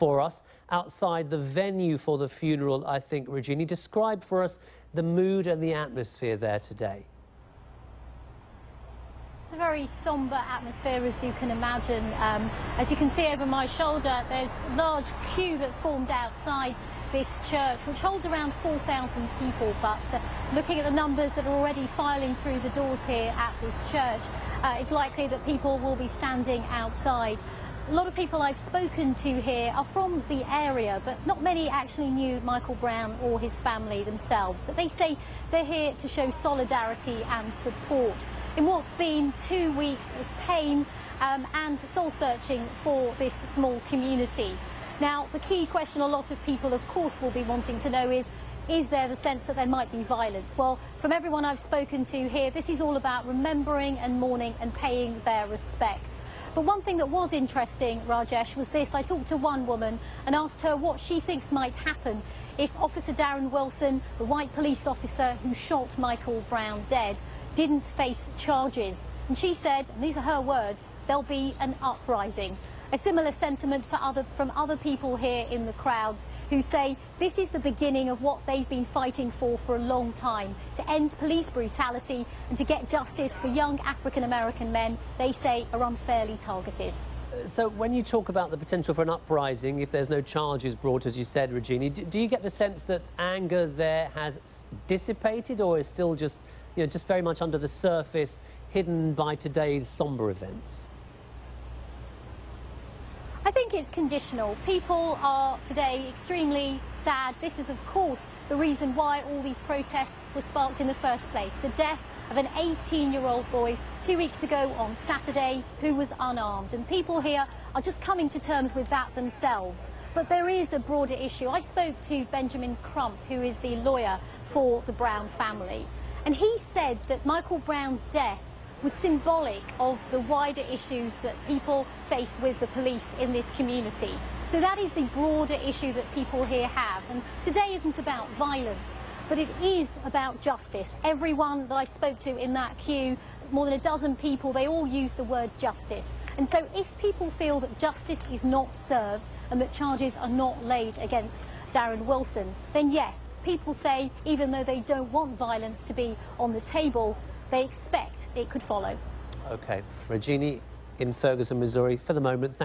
for us outside the venue for the funeral, I think. Rajini, describe for us the mood and the atmosphere there today. It's a very sombre atmosphere, as you can imagine. As you can see over my shoulder, there's a large queue that's formed outside this church, which holds around 4,000 people. But looking at the numbers that are already filing through the doors here at this church, it's likely that people will be standing outside. A lot of people I've spoken to here are from the area, but not many actually knew Michael Brown or his family themselves. But they say they're here to show solidarity and support in what's been 2 weeks of pain and soul-searching for this small community. Now, the key question a lot of people, of course, will be wanting to know is there the sense that there might be violence? Well, from everyone I've spoken to here, this is all about remembering and mourning and paying their respects. But one thing that was interesting, Rajesh, was this. I talked to one woman and asked her what she thinks might happen if Officer Darren Wilson, the white police officer who shot Michael Brown dead, didn't face charges. And she said, and these are her words, there'll be an uprising. A similar sentiment from other people here in the crowds who say this is the beginning of what they've been fighting for a long time, to end police brutality and to get justice for young African-American men they say are unfairly targeted. So when you talk about the potential for an uprising, if there's no charges brought, as you said, Rajini, do you get the sense that anger there has dissipated, or is still just, just very much under the surface, hidden by today's sombre events? I think it's conditional. People are today extremely sad. This is, of course, the reason why all these protests were sparked in the first place. The death of an 18-year-old boy 2 weeks ago on Saturday who was unarmed. And people here are just coming to terms with that themselves. But there is a broader issue. I spoke to Benjamin Crump, who is the lawyer for the Brown family. And he said that Michael Brown's death was symbolic of the wider issues that people face with the police in this community. So that is the broader issue that people here have. And today isn't about violence, but it is about justice. Everyone that I spoke to in that queue, more than a dozen people, they all use the word justice. And so if people feel that justice is not served and that charges are not laid against Darren Wilson, then yes, people say, even though they don't want violence to be on the table, they expect it could follow. OK. Rajini in Ferguson, Missouri, for the moment.